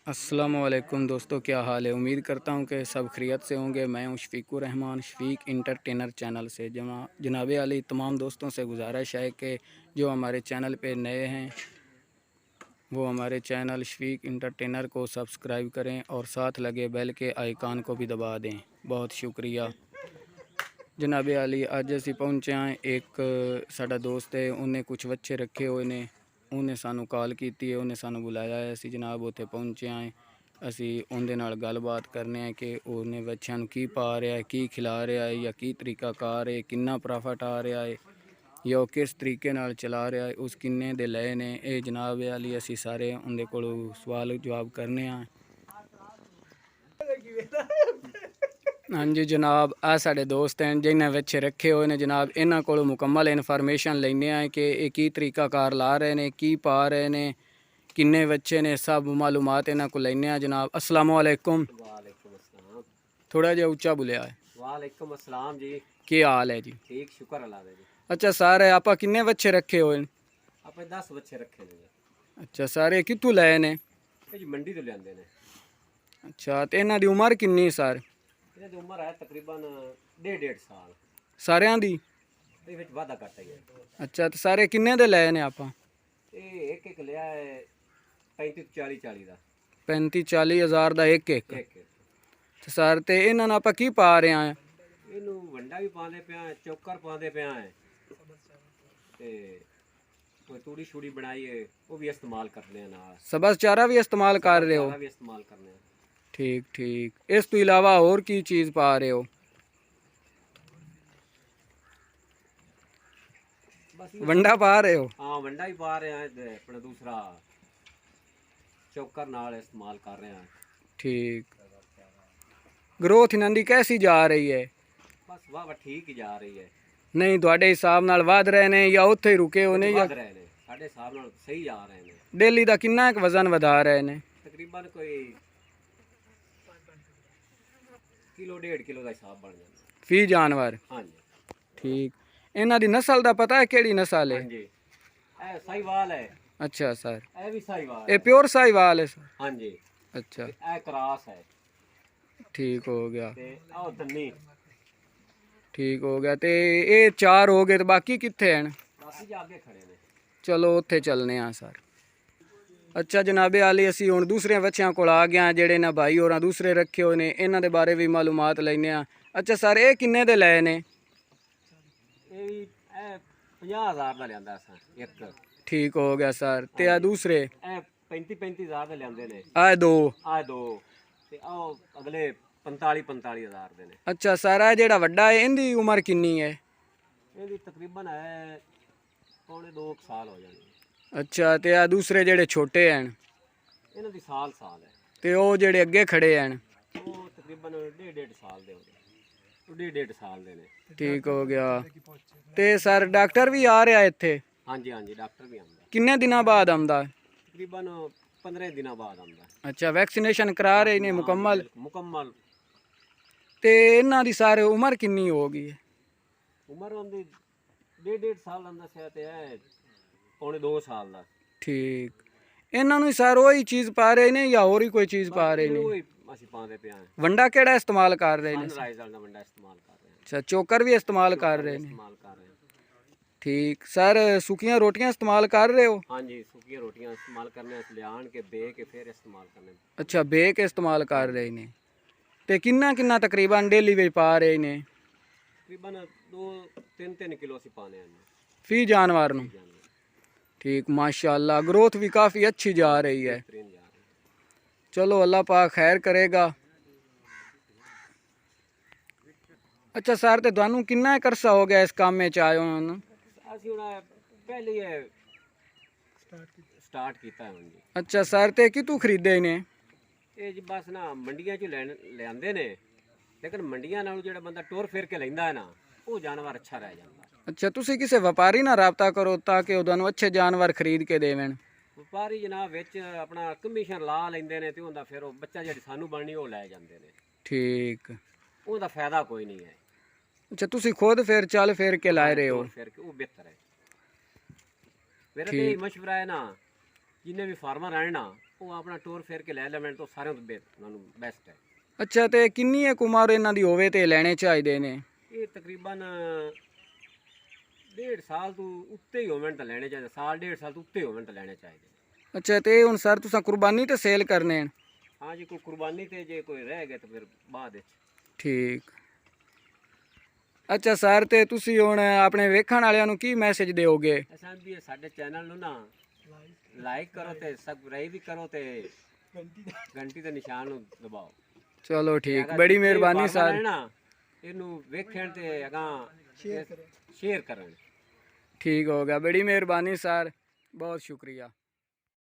अस्सलामुअलैकुम दोस्तों, क्या हाल है। उम्मीद करता हूँ कि सब खैरियत से होंगे। मैं हूँ शफीकुर रहमान, शफीक इंटरटेनर चैनल से। जनाब अली तमाम दोस्तों से गुजारिश है कि जो हमारे चैनल पे नए हैं वो हमारे चैनल शफीक इंटरटेनर को सब्सक्राइब करें और साथ लगे बेल के आइकान को भी दबा दें। बहुत शुक्रिया। जनाब अली अज असी पहुँचे हैं, एक साडा दोस्त है, उन्हें कुछ बच्चे रखे हुए ने, उन्हें सानू कॉल की है, उन्हें सानू बुलाया है। असी जनाब उत्थे पहुँचे हैं, असी उनके नाल गलबात करने हैं कि उन्हें बच्चों को की पा रहा है, की खिला रहा है या की तरीका कार है, किन्ना प्रॉफिट आ रहा है या वो किस तरीके नाल चला रहा है, उस किन्ने दे लए ने। ये जनाब अली असी सारे उनके कोलों सवाल जवाब करने हैं। हाँ जी जनाब, आ साढ़े दोस्त हैं जिन्हें बच्चे रखे हुए ने। जनाब इन्हों को मुकम्मल इन्फॉर्मेशन लेने हैं कि ये की तरीका कार ला रहे ने, की पा रहे ने, किन्ने बच्चे ने, सब मालूमात इन्हों को लेने हैं। जनाब अस्सलाम वालेकुम। वालेकुम अस्सलाम। थोड़ा जिहा उच्चा बोलिया है। वालेकुम अस्सलाम जी। क्या हाल है जी? ठीक, शुक्र अल्लाह दा जी। अच्छा सारे आप किन्ने बच्चे रखे हुए हैं? आपे 10 बच्चे रखे ने जी। अच्छा सारे कितों लए ने? ये जी मंडी तो लियांदे ने। अच्छा तो इन्हां दी उम्र किन्नी सर? इन्हां दी उम्र है तकरीबन 1.5 साल। सारियां दी? ये विच वाधा घट है। अच्छा तो सारे किन्ने दे लए ने आप? ये एक एक लिया है 35 40 दा। 35-40 हज़ार का एक एक। एक एक तो सर तो इन्होंने आप की पा रहे हैं? इनू वंडा भी पांदे पिया है, चोकर पांदे पिया है ते कोई तूड़ी छुड़ी बनाई है वो भी इस्तेमाल करने हैं नाल। सबस चारा भी इस्तेमाल कर रहे हो? चारा भी इस्तेमाल करने हैं। ठीक ठीक। इस तो इलावा और की चीज़ पा रहे हो? बस वंडा पा रहे हो? हाँ वंडा भी पा रहे हैं ते अपना दूसरा चोकर नाल इस्तेमाल कर रहे हैं। ठीक। ग्रोथ इन्हां दी कैसी जा रही है? बस वाह वाह ठीक ही जा रही है। नहीं थोड़े हिसाब नाल वध रहे ने या उत्थे ही रुके हो ने या वध रहे ने साढ़े हिसाब नाल सही जा रहे ने। डेली दा किन्ना क वजन वधा रहे ने? तकरीबन कोई किलो 1.5 किलो का हिसाब बन जाता। फी जानवर? हाँ जी। ठीक। इन्हां दी नस्ल दा पता है केड़ी नस्ल हाँ है? जी, ए साहिवाल है। अच्छा सर, ए भी साहिवाल ये है। प्योर साहिवाल है सर? हाँ जी। अच्छा ते ए क्रॉस है। ठीक हो गया। ते आओ धन्नी ठीक हो गया। तो ये चार हो गए तो बाकी कितने हैं? बाकी जा आगे खड़े ने। चलो उत्थे चलने हैं सर। अच्छा जनाबे आली असी हुण दूसरे बच्चों को आ गए हैं जेड़े ना भाई और दूसरे रखे हुए ने, इन्हां दे बारे भी मालूमात लैने हैं। अच्छा सर ये किन्ने दे लए ने? ए भी ए 50,000 दा लियांदा असां एक। ठीक हो गया सर। ते आ दूसरे? ए 35,000 दे लियांदे ने। आ दो? आ दो ते आओ अगले 45,000 दे ने। अच्छा सर आ जेड़ा वड्डा है इनदी उम्र किन्नी है? ਇਹਦੀ ਤਕਰੀਬਨ ਹੈ ਪੌਣੇ 2 ਸਾਲ ਹੋ ਜਾਣੇ। अच्छा ते आ दूसरे जेड़े छोटे हैं ਇਹਨਾਂ ਦੀ ਸਾਲ ਹੈ ते ओ जेड़े अगे खड़े हैं? ਉਹ ਤਕਰੀਬਨ 1.5 ਸਾਲ ਦੇ ਹੋਣੇ। ਉਹ 1.5 ਸਾਲ ਦੇ ਨੇ। ठीक हो गया। ते सर डॉक्टर भी आ रहा है इत्थे? ਹਾਂਜੀ ਹਾਂਜੀ ਡਾਕਟਰ ਵੀ ਆਉਂਦਾ किन्ने दिनों बाद आंदा? ਤਕਰੀਬਨ 15 ਦਿਨਾਂ ਬਾਅਦ ਆਉਂਦਾ। अच्छा वैक्सीनेशन करा रहे ने मुकम्मल? ਮੁਕੰਮਲ। ते इन्हां दी सारे उम्र किन्नी होगी? ਉਮਰ ਉਹਦੀ 1.5 ਸਾਲ ਦਾ ਦੱਸਿਆ ਤੇ ਹੈ ਪੌਣੇ 2 ਸਾਲ ਦਾ। ठीक। इन्हां नूं सर वही चीज़ पा रहे ने या होर ही कोई चीज़ पा रहे ने? ਉਹ ਹੀ ਅਸੀਂ ਪਾਉਂਦੇ ਪਿਆ ਹਾਂ। वंडा केड़ा इस्तेमाल कर रहे ने? ਸਨਰਾਈਜ਼ ਵਾਲਾ ਵੰਡਾ ਇਸਤੇਮਾਲ ਕਰ ਰਹੇ ਹਾਂ। अच्छा चोकर भी इस्तेमाल कर रहे ने? ਇਸਤੇਮਾਲ ਕਰ ਰਹੇ ਹਾਂ। ठीक। सर सुखियां रोटियां इस्तेमाल कर रहे हो? ਹਾਂਜੀ ਸੁੱਕੀਆਂ ਰੋਟੀਆਂ ਇਸਤੇਮਾਲ ਕਰਨੇ ਲਿਆਣ ਕੇ ਬੇ ਕੇ ਫਿਰ ਇਸਤੇਮਾਲ ਕਰਨੇ। अच्छा बे के इस्तेमाल कर रहे ने। ते किन्ना किन्ना तकरीबन डेली में पा रहे ने? तकरीबन 2-3 किलो ਅਸੀਂ ਪਾਣੇ ਹਨ फी जानवर नूं? ठीक माशाल्लाह ग्रोथ भी काफ़ी अच्छी जा रही है। बेहतरीन जा रहे हैं। चलो अल्लाह पाक खैर करेगा। अच्छा सर तो तुहानू किन्ना क अरसा हो गया इस काम में आए हो? ਅਸੀਂ ਹੁਣ ਪਹਿਲੇ ਹੀ ਸਟਾਰਟ ਕੀਤਾ ਹੈ ਹੁਣ ਜੀ। अच्छा सर तो कितों खरीदे ने? ਇਹ ਜੀ ਬਸ ਨਾ ਮੰਡੀਆਂ 'ਚ ਲਿਆਂਦੇ ਨੇ ਲੇਕਿਨ ਮੰਡੀਆਂ ਨਾਲੋਂ ਜਿਹੜਾ ਬੰਦਾ ਟੁਰ ਫਿਰ ਕੇ ਲੈਂਦਾ ਹੈ ਨਾ ਉਹ ਜਾਨਵਰ ਅੱਛਾ ਰਹਿ ਜਾਂਦਾ। अच्छा तुसी किसी व्यापारी ना रबता करो ताकि तुहानू अच्छे जानवर खरीद के देवन। ਵਪਾਰੀ ਜਨਾਬ ਵਿੱਚ ਆਪਣਾ ਕਮਿਸ਼ਨ ਲਾ ਲੈਂਦੇ ਨੇ ਤੇ ਉਹਦਾ ਫਿਰ ਉਹ ਬੱਚਾ ਜਿਹੜੀ ਸਾਨੂੰ ਬਣਨੀ ਉਹ ਲੈ ਜਾਂਦੇ ਨੇ। ठीक। ਉਹਦਾ ਫਾਇਦਾ ਕੋਈ ਨਹੀਂ ਹੈ। अच्छा तुसी खुद फिर चल फिर के लाए रहे हो? ਟੁਰ ਫਿਰ ਕੇ ਉਹ ਬਿਹਤਰ ਹੈ। ਮੇਰਾ ਤੇ ਇਹ ਮਸ਼ਵਰਾ ਹੈ ਨਾ ਜਿੰਨੇ ਵੀ ਫਾਰਮਰ ਆਏ ਨਾ ਉਹ ਆਪਣਾ ਟੂਰ ਫੇਰ ਕੇ ਲੈ ਲੈਣ ਤਾਂ ਸਾਰਿਆਂ ਤੋਂ ਉਹਨਾਂ ਨੂੰ ਬੈਸਟ ਹੈ। ਅੱਛਾ, ਤੇ ਕਿੰਨੀ ਇੱਕ ਉਮਰ ਇਹਨਾਂ ਦੀ ਹੋਵੇ ਤੇ ਲੈਣੇ ਚਾਹੀਦੇ ਨੇ? ਇਹ ਤਕਰੀਬਨ 1.5 ਸਾਲ ਤੋਂ ਉੱਤੇ ਹੀ ਹੋਵਣ ਤਾਂ ਲੈਣੇ ਚਾਹੀਦੇ, ਸਾਲ 1.5 ਸਾਲ ਤੋਂ ਉੱਤੇ ਹੋਵਣ ਤਾਂ ਲੈਣੇ ਚਾਹੀਦੇ। ਅੱਛਾ, ਤੇ ਹੁਣ ਸਰ ਤੁਸੀਂ ਕੁਰਬਾਨੀ ਤੇ ਸੇਲ ਕਰਨੇ ਹਨ? ਹਾਂ ਜੀ, ਕੋਈ ਕੁਰਬਾਨੀ ਤੇ ਜੇ ਕੋਈ ਰਹਿ ਗਿਆ ਤਾਂ ਫਿਰ ਬਾਅਦ ਵਿੱਚ। ਠੀਕ। ਅੱਛਾ ਸਰ, ਤੇ ਤੁਸੀਂ ਹੁਣ ਆਪਣੇ ਵੇਖਣ ਵਾਲਿਆਂ ਨੂੰ ਕੀ ਮੈਸੇਜ ਦਿਓਗੇ? ਅਸਾਂ ਵੀ ਸਾਡੇ ਚੈਨਲ ਨੂੰ ਨਾ ਲਾਈਕ ਕਰੋ ਤੇ ਸਬਸਕ੍ਰਾਈਬ ਵੀ ਕਰੋ ਤੇ ਘੰਟੀ ਦੇ ਨਿਸ਼ਾਨ ਨੂੰ ਦਬਾਓ। ਚਲੋ ਠੀਕ, ਬੜੀ ਮਿਹਰਬਾਨੀ ਸਰ। ਇਹਨੂੰ ਵੇਖਣ ਤੇ ਅਗਾਂ ਸ਼ੇਅਰ ਕਰਨ। ठीक होगा, बड़ी मेहरबानी सर, बहुत शुक्रिया।